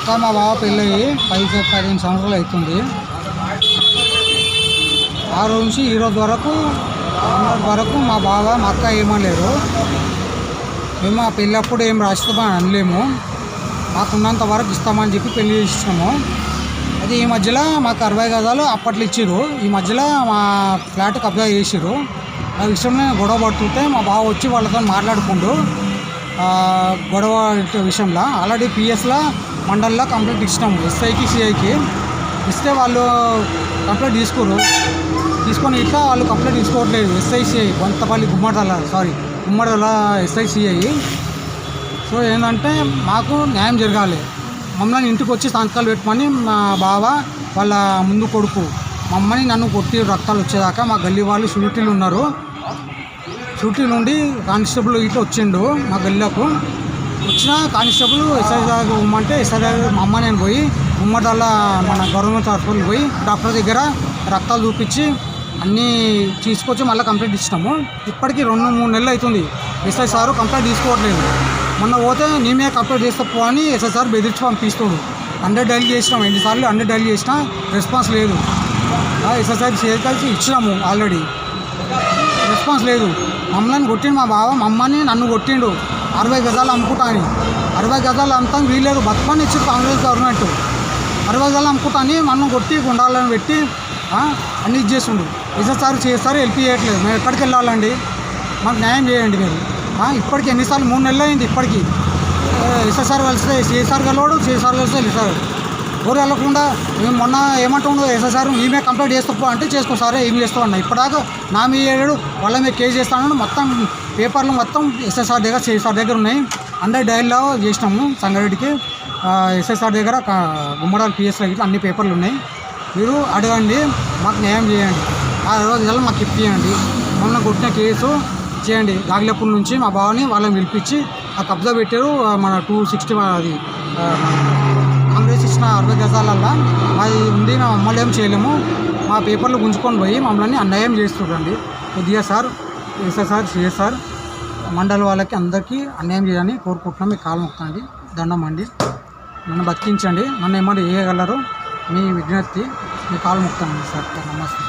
అక్క మా బావ పెళ్ళయి 15 సంవత్సరాలు అవుతుంది. ఆ రోజు నుంచి ఈరోజు వరకు మా బావ మా అక్క ఏమలేరు. మేము మా పెళ్ళప్పుడు ఏం రాస్తామని అనలేము. మాకున్నంత వరకు ఇస్తామని చెప్పి పెళ్లి చేసినాము. అది ఈ మధ్యలో మాకు 60 గజాలు అప్పట్లో ఇచ్చిర్రు. ఈ మధ్యలో మా ఫ్లాట్ కబ్జా చేసిర్రు. ఆ విషయంలో గొడవ పడుతుంటే మా బావ వచ్చి వాళ్ళతో మాట్లాడుకుంటూ గొడవ విషయంలో ఆల్రెడీ పిఎస్లో మండల్లో కంప్లైంట్ ఇచ్చినాము. ఎస్ఐకి సిఐకి ఇస్తే వాళ్ళు కంప్లైంట్ తీసుకొని ఇట్లా వాళ్ళు కంప్లైంట్ తీసుకోవట్లేదు. SI CI Kontapalli Gummadadala SI CI. So ఏంటంటే మాకు న్యాయం జరగాలి. మమ్మల్ని ఇంటికి వచ్చి సంతకాలు పెట్టమని మా బావ వాళ్ళ ముందు కొడుకు మమ్మల్ని నన్ను కొట్టి రక్తాలు వచ్చేదాకా మా గల్లీ వాళ్ళు షూటీలు ఉన్నారు. షూటీలు నుండి కానిస్టేబుల్ ఇట్లా వచ్చిండు మా గల్లీలకు. వచ్చిన కానిస్టేబుల్ ఎస్ఐ దగ్గర ఉమ్మంటే ఎస్ఐ దగ్గర మా అమ్మ నేను పోయి ఉమ్మడల్ల మన గవర్నమెంట్ హాస్పిటల్ పోయి డాక్టర్ దగ్గర రక్తాలు చూపించి అన్నీ తీసుకొచ్చి మళ్ళీ కంప్లైంట్ ఇచ్చినాము. ఇప్పటికీ 2-3 నెలలు అవుతుంది. ఎస్ఐ సారు కంప్లైంట్ తీసుకోవట్లేదు. మొన్న పోతే నేమే కంప్లైంట్ చేస్తపో అని ఎస్ఐ సార్ బెదిరించి పంపిస్తాడు. 100 డైల్ చేసినాము. ఎన్నిసార్లు 100 డైల్ చేసినా రెస్పాన్స్ లేదు. ఎస్ఐ సార్ చేసి ఇచ్చినాము ఆల్రెడీ, రెస్పాన్స్ లేదు. మమ్మల్ని కొట్టిండు మా బావ, మమ్మల్ని నన్ను కొట్టిండు. 60 గజాలు అమ్ముకుంటా అని. 60 గజాలు అమ్ముతాం వీల్లేదు, బతుకని ఇచ్చి కాంగ్రెస్ గవర్నమెంట్ 60 గజాలు అమ్ముకుంటా అని మనం కొట్టి గుండాలను పెట్టి అన్ని ఇచ్చేస్తుండు. ఎస్ఐ సార్ చేస్తారు, హెల్ప్ చేయట్లేదు. మేము ఎక్కడికి వెళ్ళాలండి? మాకు న్యాయం చేయండి మీరు. ఇప్పటికీ ఎన్నిసార్లు 3 నెలలు అయింది. ఇప్పటికీ ఎస్ఐ సార్ కలిస్తే సిఎస్ఆర్ గెలవాడు, సిఎస్ఆర్ కలిస్తే ఎస్ఐ ఎవరు వెళ్ళకుండా మేము మొన్న ఏమంటుండో ఎస్ఐ సార్ మేమే కంప్లైంట్ చేస్తాపో అంటే చేసుకో సారే ఏం చేస్తామన్నా. ఇప్పటిదాకా నా మీద వాళ్ళ మీద కేసు చేస్తానని మొత్తం పేపర్లు మొత్తం ఎస్ఐ సార్ దగ్గర సిఎస్ఆర్ దగ్గర ఉన్నాయి. 100 డైల్లో చేసినాము సంగారెడ్డికి. ఎస్ఐ సార్ దగ్గర గుమ్మడాల పిఎస్లో ఇట్లా అన్ని పేపర్లు ఉన్నాయి. మీరు అడగండి, మాకు న్యాయం చేయండి. 60 గజాలు మాకు ఇప్పియండి. మొన్న కొట్టిన కేసు చేయండి. గాగిలపూర్ నుంచి మా బావని వాళ్ళని పిలిపించి ఆ కబ్జా పెట్టారు. మన 260 అది కాంగ్రెస్ ఇచ్చిన 60 గజాలల్లో అది ఉంది. మేము అమ్మలు ఏం చేయలేము. మా పేపర్లు గుంజుకొని పోయి మమ్మల్ని అన్యాయం చేస్తుండండి. కొద్దిగా సార్ ఎస్ఐ సార్ సిఎస్ఆర్ మండలి వాళ్ళకి అందరికీ అన్యాయం చేయాలని కోరుకుంటున్నాం. మీ కాలు మొక్కండి, దండం అండి. నన్ను బతికించండి. నన్ను ఏమన్నా చేయగలరు? మీ విజ్ఞప్తి. మీ కాలు మొక్తానండి సార్. నమస్తే.